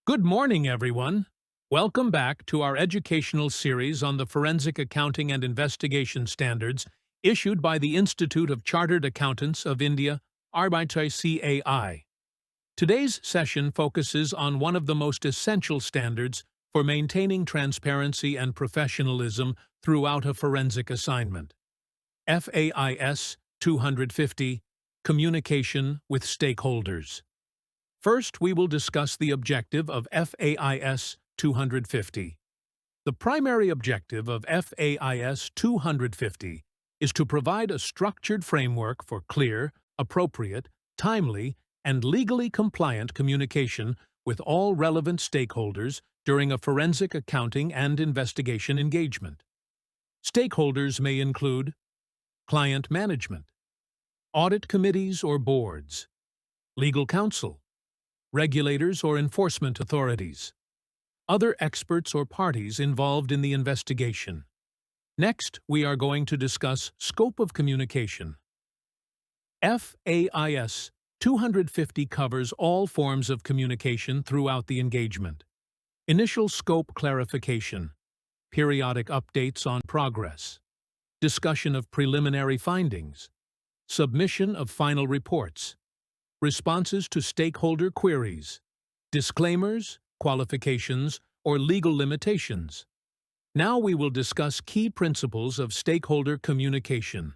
Good morning, everyone. Welcome back to our educational series on the Forensic Accounting and Investigation Standards issued by the Institute of Chartered Accountants of India, ICAI. Today's session focuses on one of the most essential standards for maintaining transparency and professionalism throughout a forensic assignment. FAIS 250, Communication with Stakeholders. First, we will discuss the objective of FAIS 250. The primary objective of FAIS 250 is to provide a structured framework for clear, appropriate, timely, and legally compliant communication with all relevant stakeholders during a forensic accounting and investigation engagement. Stakeholders may include client management, audit committees or boards, legal counsel, regulators or enforcement authorities, other experts or parties involved in the investigation. Next, we are going to discuss scope of communication. FAIS 250 covers all forms of communication throughout the engagement. Initial scope clarification, periodic updates on progress, discussion of preliminary findings, submission of final reports, responses to stakeholder queries, disclaimers, qualifications, or legal limitations. Now we will discuss key principles of stakeholder communication.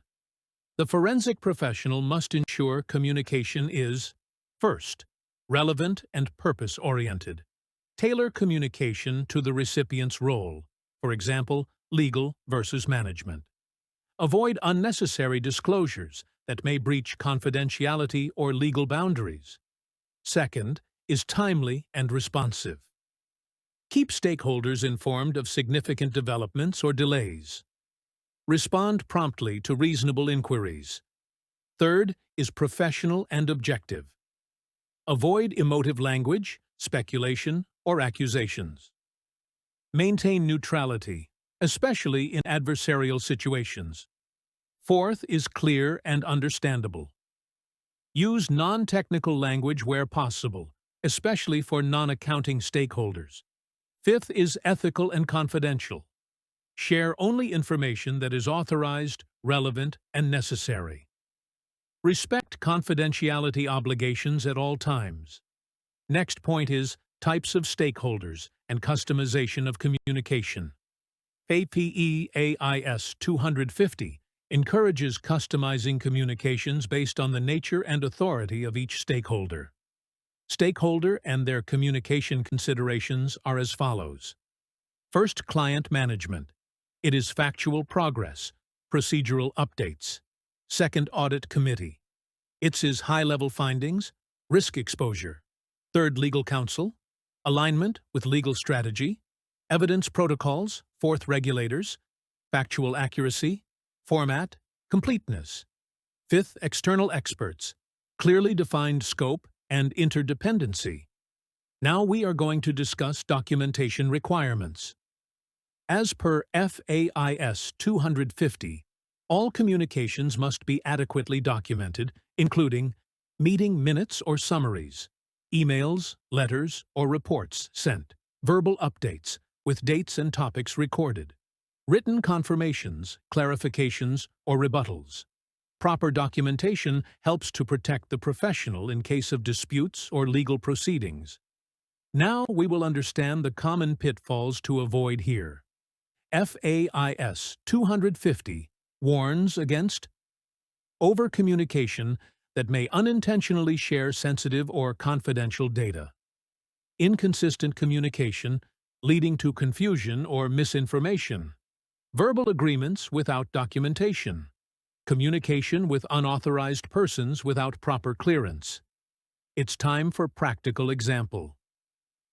The forensic professional must ensure communication is, first, relevant and purpose-oriented. Tailor communication to the recipient's role, for example, legal versus management. Avoid unnecessary disclosures that may breach confidentiality or legal boundaries. Second, is timely and responsive. Keep stakeholders informed of significant developments or delays. Respond promptly to reasonable inquiries. Third, is professional and objective. Avoid emotive language, speculation, or accusations. Maintain neutrality, especially in adversarial situations. Fourth is clear and understandable. Use non-technical language where possible, especially for non-accounting stakeholders. Fifth is ethical and confidential. Share only information that is authorized, relevant, and necessary. Respect confidentiality obligations at all times. Next point is types of stakeholders and customization of communication. FAIS 250 encourages customizing communications based on the nature and authority of each stakeholder. Stakeholder and their communication considerations are as follows. First, client management. It is factual progress, procedural updates. Second, audit committee. It's his high-level findings, risk exposure. Third, legal counsel. Alignment with legal strategy. Evidence protocols. Fourth, regulators. Factual accuracy. Format, completeness. Fifth, external experts, clearly defined scope and interdependency. Now we are going to discuss documentation requirements. As per FAIS 250, all communications must be adequately documented, including meeting minutes or summaries, emails, letters, or reports sent, verbal updates with dates and topics recorded, written confirmations, clarifications, or rebuttals. Proper documentation helps to protect the professional in case of disputes or legal proceedings. Now we will understand the common pitfalls to avoid here. FAIS 250 warns against over-communication that may unintentionally share sensitive or confidential data, inconsistent communication leading to confusion or misinformation, verbal agreements without documentation, communication with unauthorized persons without proper clearance. It's time for practical example.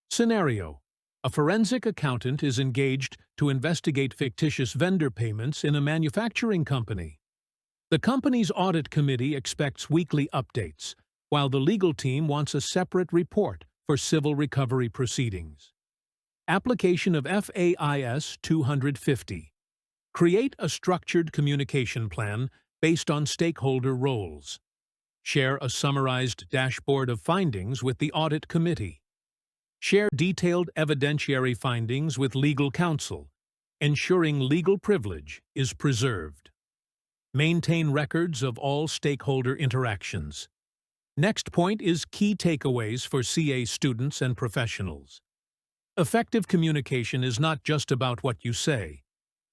Scenario: a forensic accountant is engaged to investigate fictitious vendor payments in a manufacturing company. The company's audit committee expects weekly updates, while the legal team wants a separate report for civil recovery proceedings. Application of FAIS 250. Create a structured communication plan based on stakeholder roles. Share a summarized dashboard of findings with the audit committee. Share detailed evidentiary findings with legal counsel, ensuring legal privilege is preserved. Maintain records of all stakeholder interactions. Next point is key takeaways for CA students and professionals. Effective communication is not just about what you say.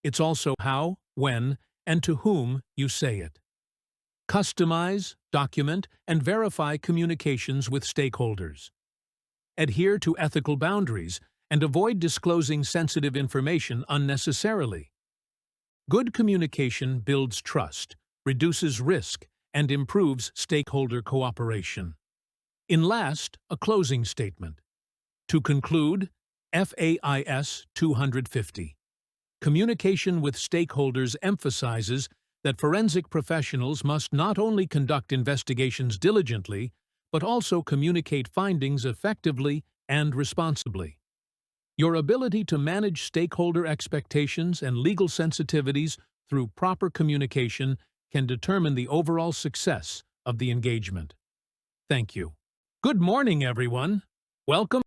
It's also how, when, and to whom you say it. Customize, document, and verify communications with stakeholders. Adhere to ethical boundaries and avoid disclosing sensitive information unnecessarily. Good communication builds trust, reduces risk, and improves stakeholder cooperation. In last, a closing statement. To conclude, FAIS 250. Communication with stakeholders emphasizes that forensic professionals must not only conduct investigations diligently, but also communicate findings effectively and responsibly. Your ability to manage stakeholder expectations and legal sensitivities through proper communication can determine the overall success of the engagement. Thank you. Good morning, everyone. Welcome.